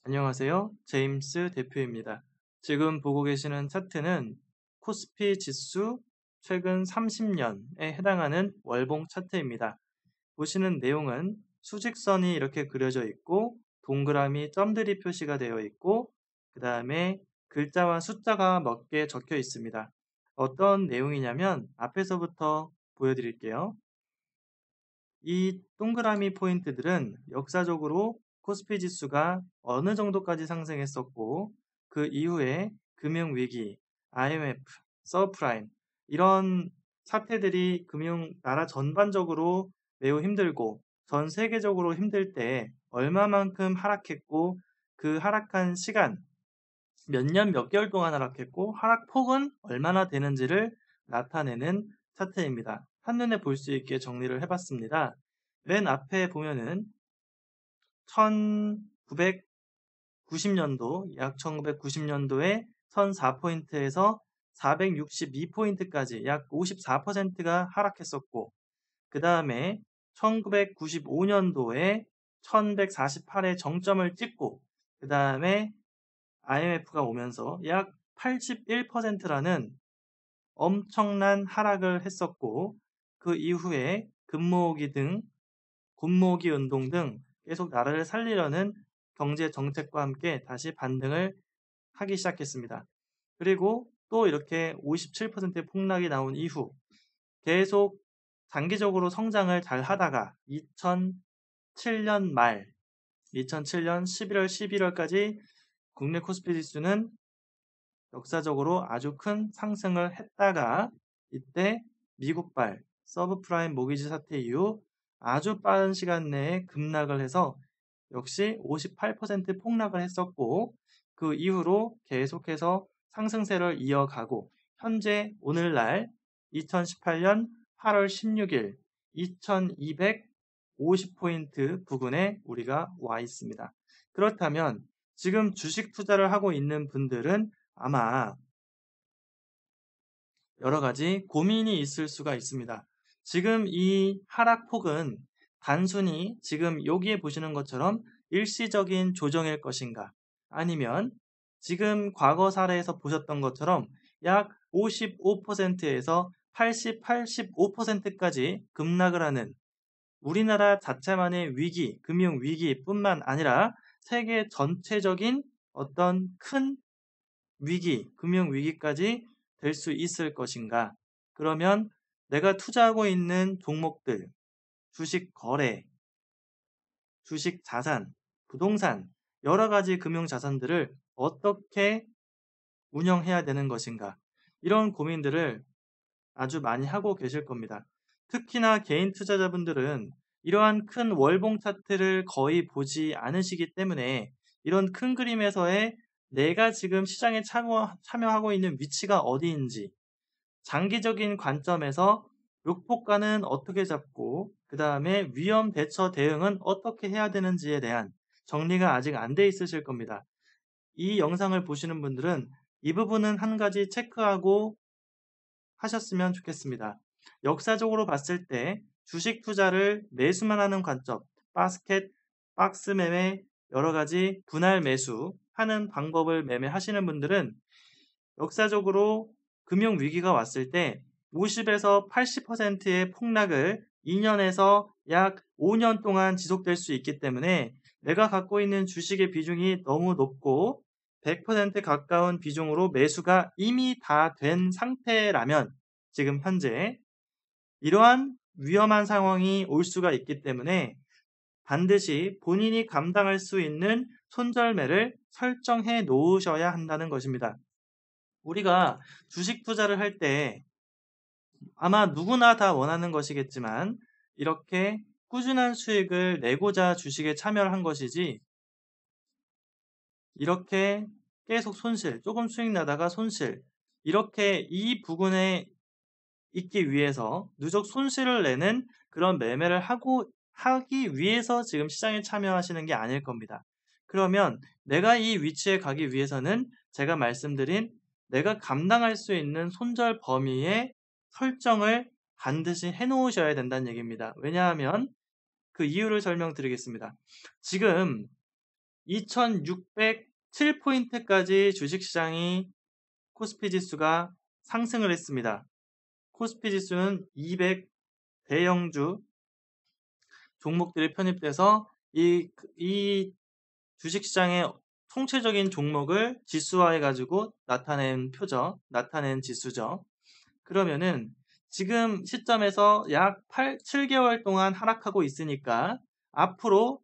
안녕하세요. 제임스 대표입니다. 지금 보고 계시는 차트는 코스피 지수 최근 30년에 해당하는 월봉 차트입니다. 보시는 내용은 수직선이 이렇게 그려져 있고 동그라미 점들이 표시가 되어 있고 그 다음에 글자와 숫자가 몇 개 적혀 있습니다. 어떤 내용이냐면 앞에서부터 보여드릴게요. 이 동그라미 포인트들은 역사적으로 코스피 지수가 어느 정도까지 상승했었고 그 이후에 금융위기, IMF, 서프라임 이런 사태들이 나라 전반적으로 매우 힘들고 전 세계적으로 힘들 때 얼마만큼 하락했고 그 하락한 시간 몇 년 몇 개월 동안 하락했고 하락폭은 얼마나 되는지를 나타내는 차트입니다. 한눈에 볼 수 있게 정리를 해봤습니다. 맨 앞에 보면은 1990년도, 약 1990년도에 1004포인트에서 462포인트까지 약 54%가 하락했었고, 그 다음에 1995년도에 1148의 정점을 찍고, 그 다음에 IMF가 오면서 약 81%라는 엄청난 하락을 했었고, 그 이후에 곰모으기 운동 등 계속 나라를 살리려는 경제 정책과 함께 다시 반등을 하기 시작했습니다. 그리고 또 이렇게 57%의 폭락이 나온 이후 계속 장기적으로 성장을 잘 하다가 2007년 말, 2007년 11월, 11월까지 국내 코스피 지수는 역사적으로 아주 큰 상승을 했다가 이때 미국발 서브프라임 모기지 사태 이후 아주 빠른 시간 내에 급락을 해서 역시 58% 폭락을 했었고 그 이후로 계속해서 상승세를 이어가고 현재 오늘날 2018년 8월 16일 2250포인트 부근에 우리가 와 있습니다. 그렇다면 지금 주식 투자를 하고 있는 분들은 아마 여러 가지 고민이 있을 수가 있습니다. 지금 이 하락폭은 단순히 지금 여기에 보시는 것처럼 일시적인 조정일 것인가? 아니면 지금 과거 사례에서 보셨던 것처럼 약 55%에서 80, 85%까지 급락을 하는 우리나라 자체만의 위기, 금융 위기뿐만 아니라 세계 전체적인 어떤 큰 위기, 금융 위기까지 될 수 있을 것인가? 그러면 내가 투자하고 있는 종목들, 주식 거래, 주식 자산, 부동산, 여러 가지 금융 자산들을 어떻게 운영해야 되는 것인가? 이런 고민들을 아주 많이 하고 계실 겁니다. 특히나 개인 투자자분들은 이러한 큰 월봉 차트를 거의 보지 않으시기 때문에 이런 큰 그림에서의 내가 지금 시장에 참여하고 있는 위치가 어디인지 장기적인 관점에서 목표가는 어떻게 잡고 그 다음에 위험 대처 대응은 어떻게 해야 되는지에 대한 정리가 아직 안 돼 있으실 겁니다. 이 영상을 보시는 분들은 이 부분은 한 가지 체크하고 하셨으면 좋겠습니다. 역사적으로 봤을 때 주식 투자를 매수만 하는 관점, 바스켓, 박스 매매, 여러 가지 분할 매수 하는 방법을 매매하시는 분들은 역사적으로 금융 위기가 왔을 때 50에서 80%의 폭락을 2년에서 약 5년 동안 지속될 수 있기 때문에 내가 갖고 있는 주식의 비중이 너무 높고 100% 가까운 비중으로 매수가 이미 다 된 상태라면 지금 현재 이러한 위험한 상황이 올 수가 있기 때문에 반드시 본인이 감당할 수 있는 손절매를 설정해 놓으셔야 한다는 것입니다. 우리가 주식 투자를 할 때 아마 누구나 다 원하는 것이겠지만 이렇게 꾸준한 수익을 내고자 주식에 참여를 한 것이지 이렇게 계속 손실, 조금 수익 나다가 손실 이렇게 이 부분에 있기 위해서 누적 손실을 내는 그런 매매를 하기 위해서 지금 시장에 참여하시는 게 아닐 겁니다. 그러면 내가 이 위치에 가기 위해서는 제가 말씀드린 내가 감당할 수 있는 손절 범위의 설정을 반드시 해 놓으셔야 된다는 얘기입니다. 왜냐하면 그 이유를 설명드리겠습니다. 지금 2607포인트까지 주식시장이 코스피 지수가 상승을 했습니다. 코스피 지수는 200 대형주 종목들이 편입돼서 이 주식시장의 총체적인 종목을 지수화해가지고 나타낸 지수죠. 그러면은 지금 시점에서 약 7개월 동안 하락하고 있으니까 앞으로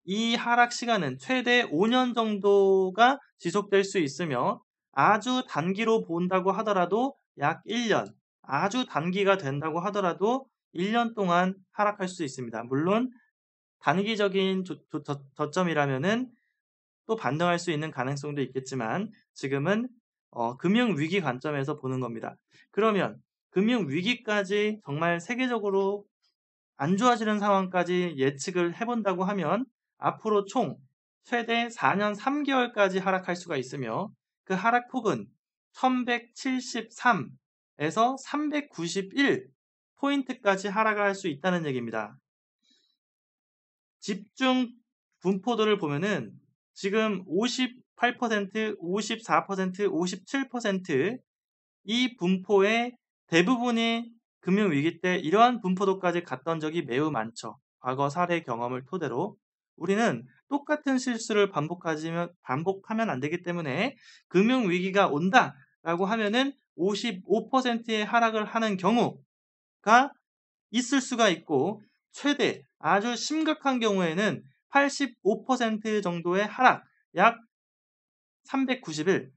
이 하락 시간은 최대 5년 정도가 지속될 수 있으며 아주 단기로 본다고 하더라도 약 1년, 아주 단기가 된다고 하더라도 1년 동안 하락할 수 있습니다. 물론 단기적인 저점이라면은 또 반등할 수 있는 가능성도 있겠지만 지금은 금융위기 관점에서 보는 겁니다. 그러면 금융위기까지 정말 세계적으로 안 좋아지는 상황까지 예측을 해본다고 하면 앞으로 총 최대 4년 3개월까지 하락할 수가 있으며 그 하락폭은 1173에서 391포인트까지 하락을 할 수 있다는 얘기입니다. 집중 분포도를 보면은 지금 58%, 54%, 57%이 분포의 대부분이 금융위기 때 이러한 분포도까지 갔던 적이 매우 많죠. 과거 사례 경험을 토대로 우리는 똑같은 실수를 반복하면 안 되기 때문에 금융위기가 온다라고 하면은 55%의 하락을 하는 경우가 있을 수가 있고 최대 아주 심각한 경우에는 85% 정도의 하락, 약 391,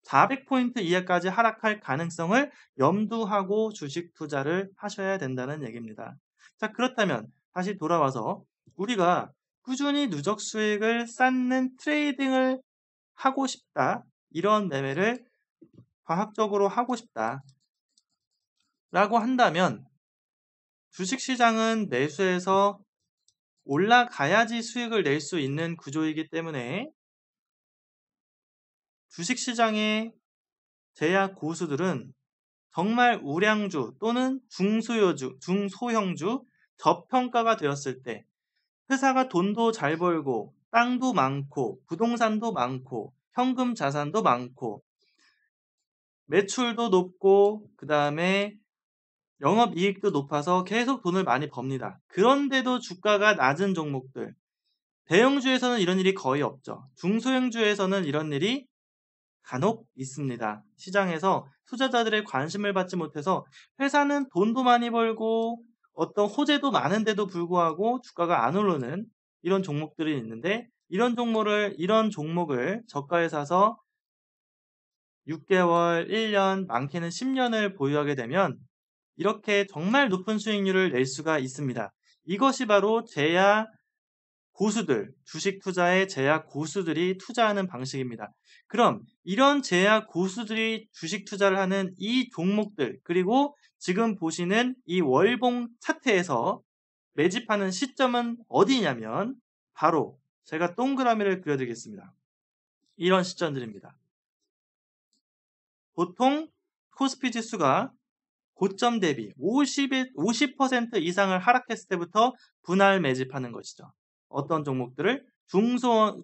400포인트 이하까지 하락할 가능성을 염두하고 주식 투자를 하셔야 된다는 얘기입니다. 자, 그렇다면 다시 돌아와서 우리가 꾸준히 누적 수익을 쌓는 트레이딩을 하고 싶다. 이런 매매를 과학적으로 하고 싶다. 라고 한다면 주식시장은 매수해서 올라가야지 수익을 낼 수 있는 구조이기 때문에 주식시장의 제약 고수들은 정말 우량주 또는 중소형주, 저평가가 되었을 때 회사가 돈도 잘 벌고 땅도 많고 부동산도 많고 현금 자산도 많고 매출도 높고 그 다음에 영업이익도 높아서 계속 돈을 많이 법니다. 그런데도 주가가 낮은 종목들, 대형주에서는 이런 일이 거의 없죠. 중소형주에서는 이런 일이 간혹 있습니다. 시장에서 투자자들의 관심을 받지 못해서 회사는 돈도 많이 벌고 어떤 호재도 많은데도 불구하고 주가가 안 오르는 이런 종목들이 있는데 이런 종목을 저가에 사서 6개월, 1년, 많게는 10년을 보유하게 되면 이렇게 정말 높은 수익률을 낼 수가 있습니다. 이것이 바로 주식 투자의 제야 고수들이 투자하는 방식입니다. 그럼 이런 제야 고수들이 주식 투자를 하는 이 종목들, 그리고 지금 보시는 이 월봉 차트에서 매집하는 시점은 어디냐면 바로 제가 동그라미를 그려드리겠습니다. 이런 시점들입니다. 보통 코스피 지수가 고점 대비 50% 이상을 하락했을 때부터 분할 매집하는 것이죠. 어떤 종목들을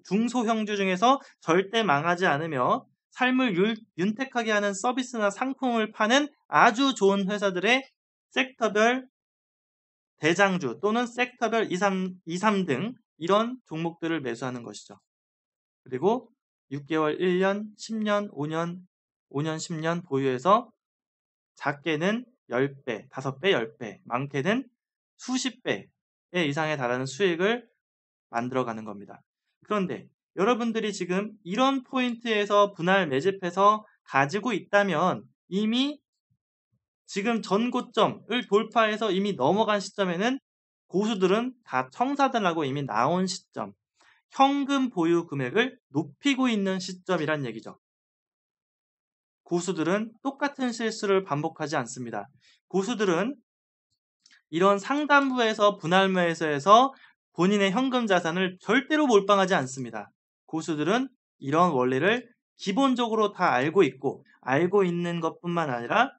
중소형주 중에서 절대 망하지 않으며 삶을 윤택하게 하는 서비스나 상품을 파는 아주 좋은 회사들의 섹터별 대장주 또는 섹터별 2, 3등 이런 종목들을 매수하는 것이죠. 그리고 6개월, 1년, 10년, 5년, 10년 보유해서 작게는 10배, 5배, 10배, 많게는 수십 배 이상에 달하는 수익을 만들어가는 겁니다. 그런데 여러분들이 지금 이런 포인트에서 분할 매집해서 가지고 있다면 이미 지금 전고점을 돌파해서 이미 넘어간 시점에는 고수들은 다 청사들하고 이미 나온 시점, 현금 보유 금액을 높이고 있는 시점이란 얘기죠. 고수들은 똑같은 실수를 반복하지 않습니다. 고수들은 이런 상단부에서 분할 매수해서 본인의 현금 자산을 절대로 몰빵하지 않습니다. 고수들은 이런 원리를 기본적으로 다 알고 있고 알고 있는 것뿐만 아니라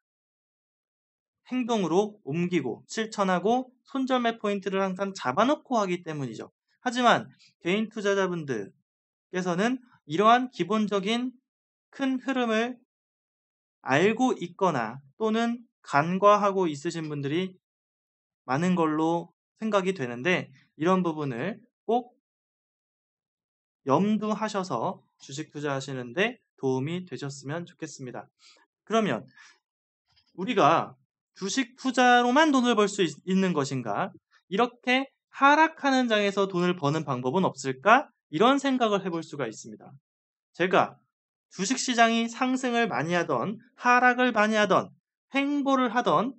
행동으로 옮기고 실천하고 손절매 포인트를 항상 잡아놓고 하기 때문이죠. 하지만 개인 투자자분들께서는 이러한 기본적인 큰 흐름을 알고 있거나 또는 간과하고 있으신 분들이 많은 걸로 생각이 되는데 이런 부분을 꼭 염두하셔서 주식 투자하시는데 도움이 되셨으면 좋겠습니다. 그러면 우리가 주식 투자로만 돈을 벌 수 있는 것인가? 이렇게 하락하는 장에서 돈을 버는 방법은 없을까? 이런 생각을 해볼 수가 있습니다. 제가 주식시장이 상승을 많이 하던 하락을 많이 하던 횡보를 하던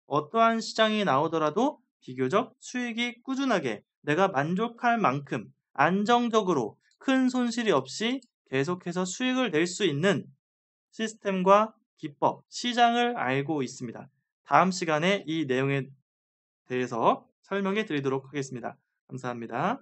어떠한 시장이 나오더라도 비교적 수익이 꾸준하게 내가 만족할 만큼 안정적으로 큰 손실이 없이 계속해서 수익을 낼 수 있는 시스템과 기법, 시장을 알고 있습니다. 다음 시간에 이 내용에 대해서 설명해 드리도록 하겠습니다. 감사합니다.